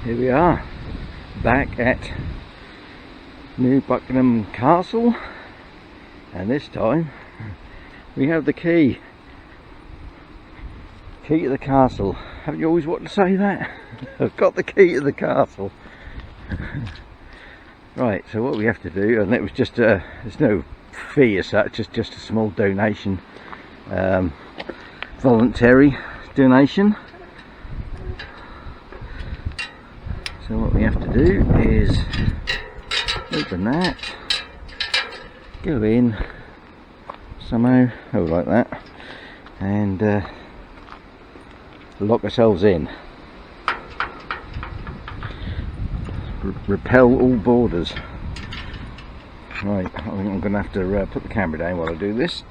Here we are, back at New Buckenham Castle, and this time we have the key to the castle. Haven't you always wanted to say that? I've got the key to the castle. Right, so what we have to do, and it was just there's no fee as such, just a small donation, voluntary donation. So what we have to do is open that, go in somehow, oh like that, and lock ourselves in. Repel all borders. Right, I think I'm going to have to put the camera down while I do this.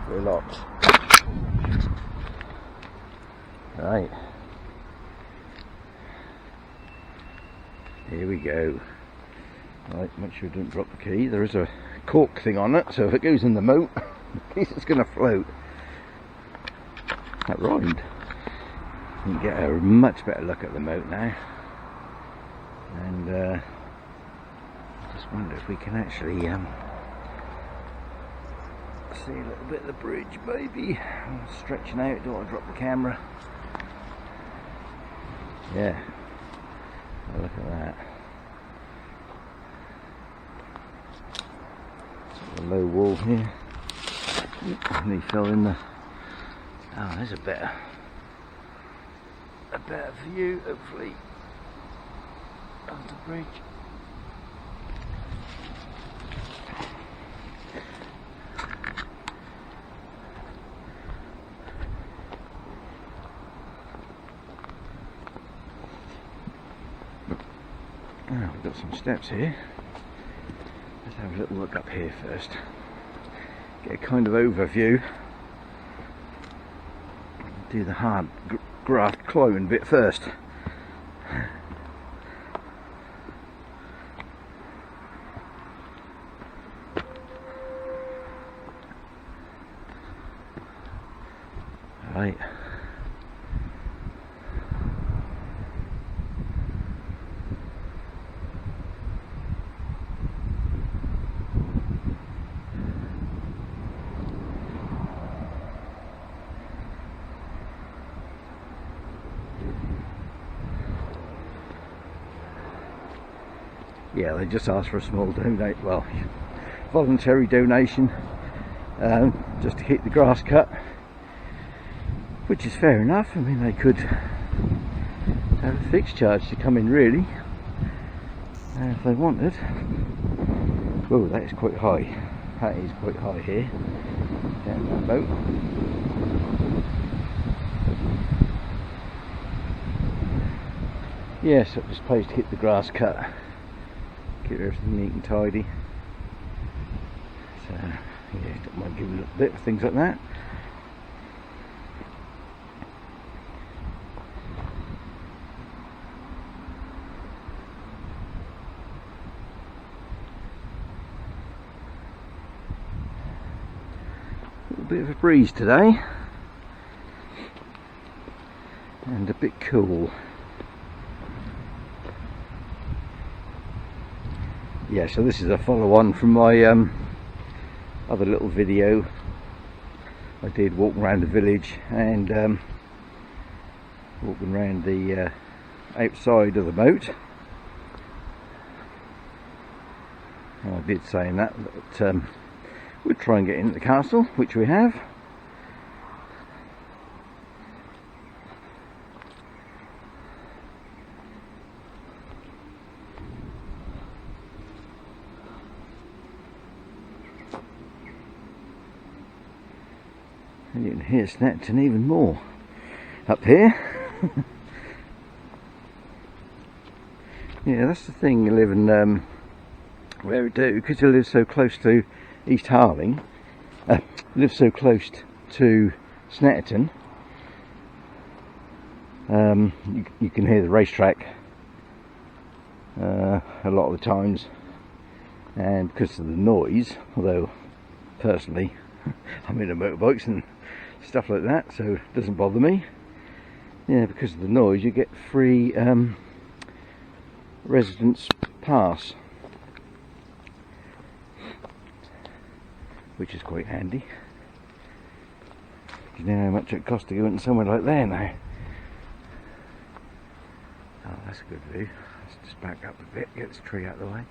We're locked. Right, here we go. Right, make sure you don't drop the key. There is a cork thing on it, so if it goes in the moat, at least it's going to float. That rhymed. You can get a much better look at the moat now. And I just wonder if we can actually see a little bit of the bridge, maybe. I'm stretching out, don't want to drop the camera. Yeah, oh, look at that. A low wall here. And he fell in the. Oh, there's a better view, hopefully, of the bridge. Oh, we've got some steps here. Let's have a little look up here first. Get a kind of overview. Do the hard graft climbing bit first. Right. Yeah, they just asked for a small voluntary donation, just to keep the grass cut, which is fair enough. I mean, they could have a fixed charge to come in, really, if they wanted. Oh, that is quite high. That is quite high here, down that boat. Yes, it was supposed to keep the grass cut. Keep everything neat and tidy. So yeah, don't mind giving a little bit of things like that. A little bit of a breeze today, and a bit cool. Yeah, so this is a follow-on from my other little video I did, walking around the village and walking around the outside of the moat. And I did say in that we'd try and get into the castle, which we have. And you can hear Snetton even more up here. Yeah, that's the thing, you live in where we do, because you live so close to East Harling, live so close to Snetton, You can hear the racetrack a lot of the times, and because of the noise, although personally I'm into motorbikes and stuff like that, so it doesn't bother me. Yeah, because of the noise, you get free residence pass, which is quite handy. Do you know how much it costs to go into somewhere like there now? Oh, that's a good view. Let's just back up a bit, get this tree out of the way.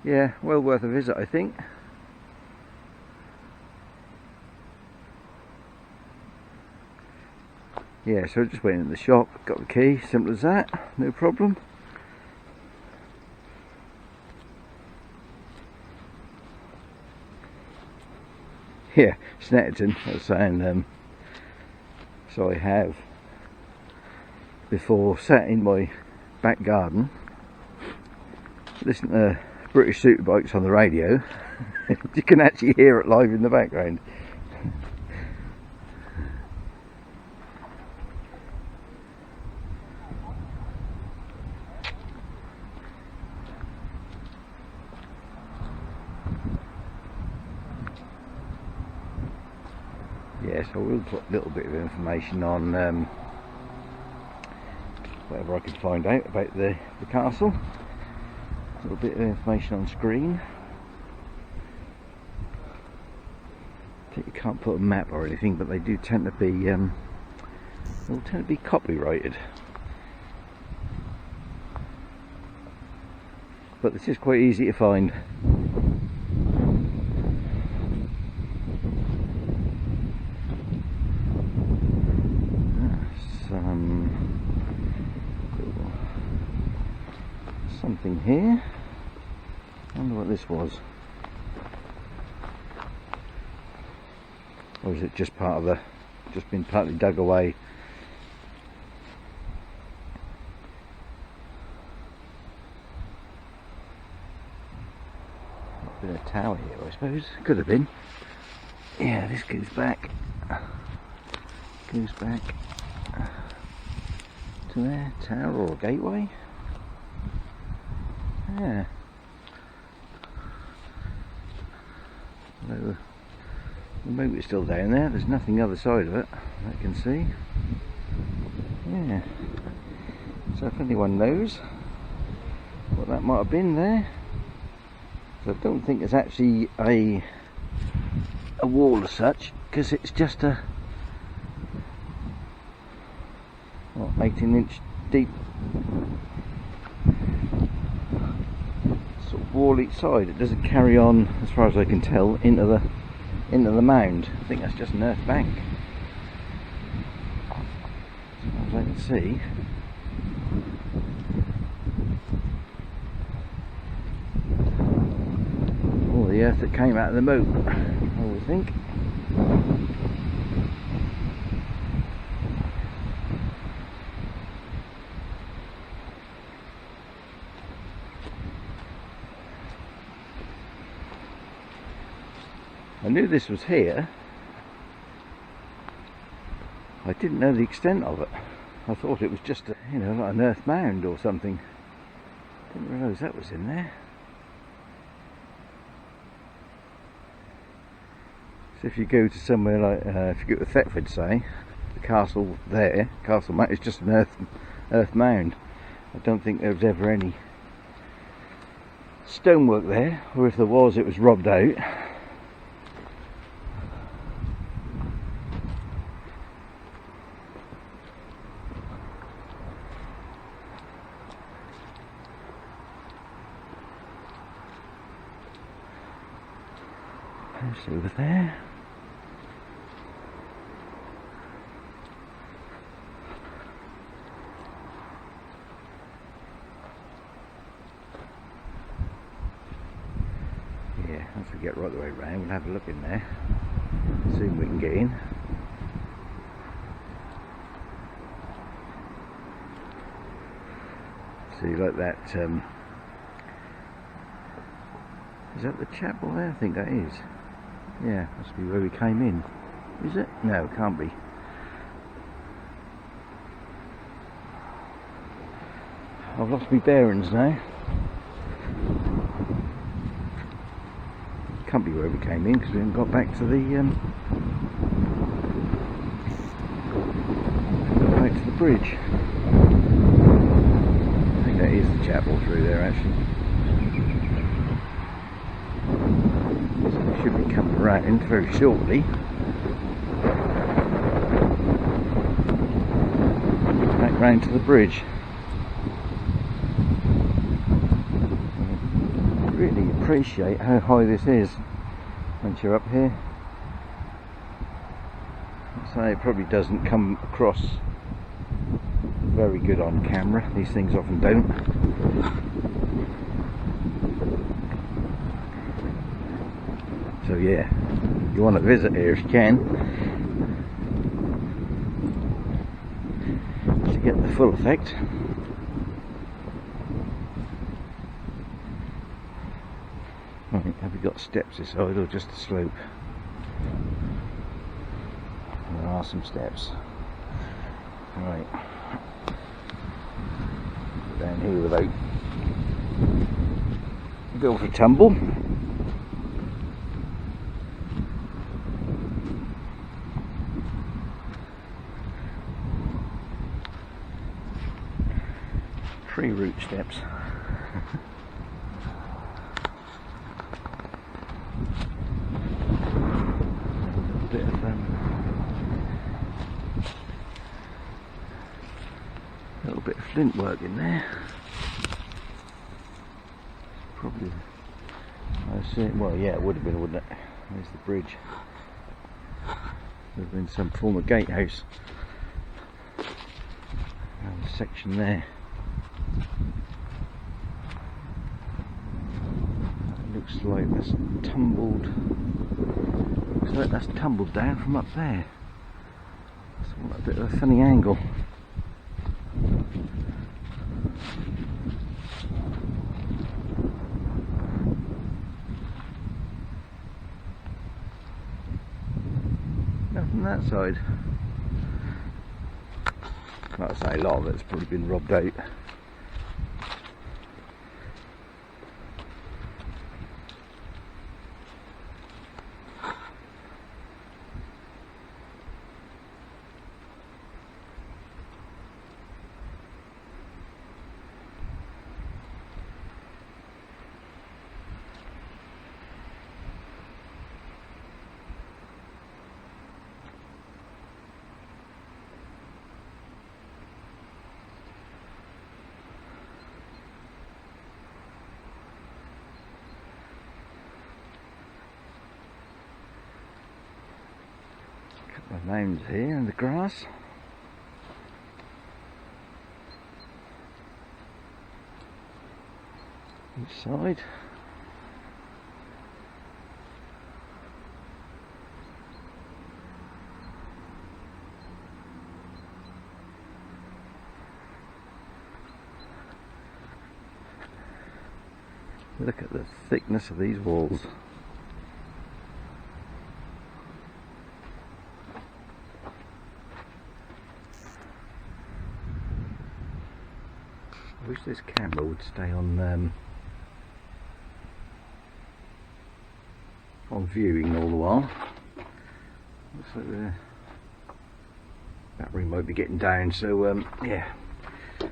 Yeah, well worth a visit, I think. Yeah, so I just went into the shop, got the key, simple as that, no problem. Yeah, Snetterton, I was saying, so I have before sat in my back garden, listen to British Superbikes on the radio. You can actually hear it live in the background. Yes, I will put a little bit of information on whatever I can find out about the castle. A little bit of information on screen. I think you can't put a map or anything, but they do tend to be they'll tend to be copyrighted. But this is quite easy to find. Something here. I wonder what this was. Or is it just part of the, just been partly dug away? Been a tower here, I suppose. Could have been. Yeah, this goes back. Goes back to there. Tower or gateway. Yeah. The moat is still down there. There's nothing other side of it I can see. Yeah. So if anyone knows what that might have been there, so I don't think it's actually a wall as such, because it's just a 18-inch deep sort of wall each side. It doesn't carry on, as far as I can tell, into the mound. I think that's just an earth bank, as far as I can see. All the earth that came out of the moat, I would think. I knew this was here. I didn't know the extent of it. I thought it was just a, you know, like an earth mound or something. Didn't realise that was in there. So if you go to somewhere like, if you go to Thetford, say, the castle there, Castle Mount, is just an earth mound. I don't think there was ever any stonework there, or if there was, it was robbed out. It's over there. Yeah, once we get right the way round, we'll have a look in there. See if we can get in. See, like that, is that the chapel there? I think that is. Yeah, must be where we came in. Is it? No, it can't be. I've lost my bearings now. Can't be where we came in because we haven't got back to the bridge. I think that is the chapel through there actually. So we should be coming around very shortly. Back round to the bridge. I really appreciate how high this is once you're up here. So it probably doesn't come across very good on camera. These things often don't. So yeah, you want to visit here if you can to get the full effect. Right, have we got steps this side or just a slope? There are some steps. Right. Down here without go for a tumble. Tree root steps. A little bit of flint work in there. Probably, I see. Well, yeah, it would have been, wouldn't it? There's the bridge. There's been some form of gatehouse. And a section there. It looks like that's tumbled. Looks like that's tumbled down from up there. It's a bit of a funny angle. From that side, like I say, a lot of it's probably been robbed out. Names here in the grass. Each side. Look at the thickness of these walls. I wish this camera would stay on viewing all the while. Looks like the battery might be getting down, so yeah, you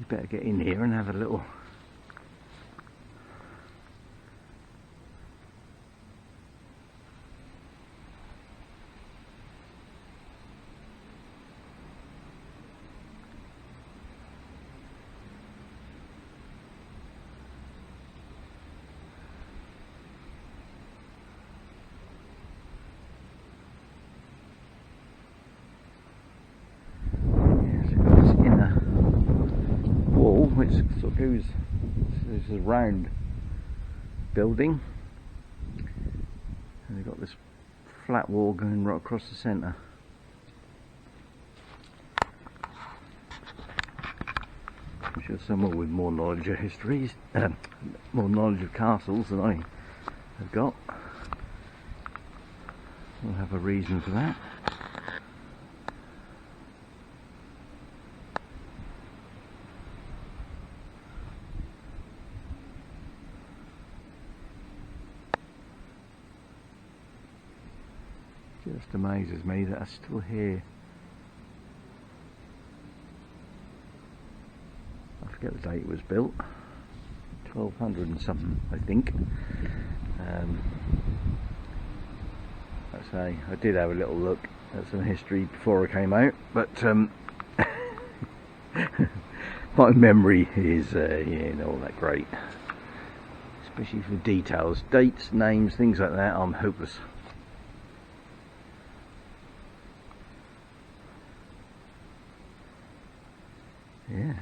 better get in here and have a little which sort of goes, there's a round building and you've got this flat wall going right across the centre. I'm sure someone with more knowledge of histories, more knowledge of castles than I have got. We'll have a reason for that. Just amazes me that I'm still here. I forget the date it was built. 1200 and something, I think. I say, I did have a little look at some history before I came out, but my memory is yeah, not all that great, especially for details, dates, names, things like that. I'm hopeless. Yeah.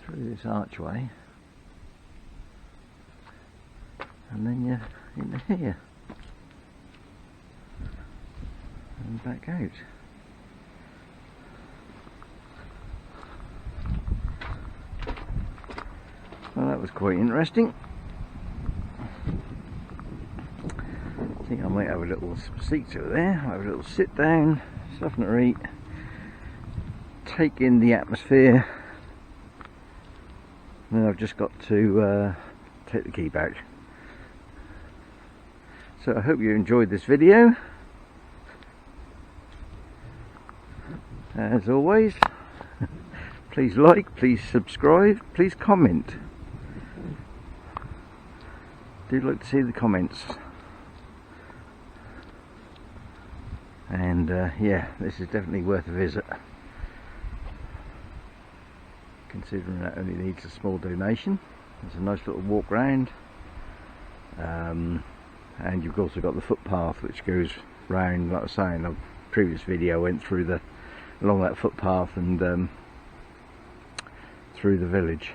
Through this archway, and then you're into here and back out. Well, that was quite interesting. I think I might have a little seat over there, have a little sit down, something to eat, take in the atmosphere. And then I've just got to take the key back. So I hope you enjoyed this video. As always, please like, please subscribe, please comment. Do like to see the comments. And yeah, this is definitely worth a visit, considering that only needs a small donation. There's a nice little walk round, and you've also got the footpath which goes round. Like I was saying in the previous video, I went through along that footpath and through the village.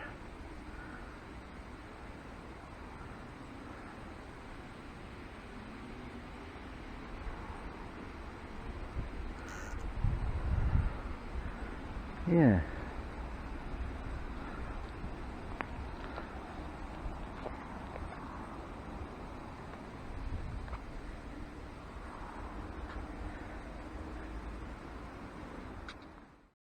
Yeah.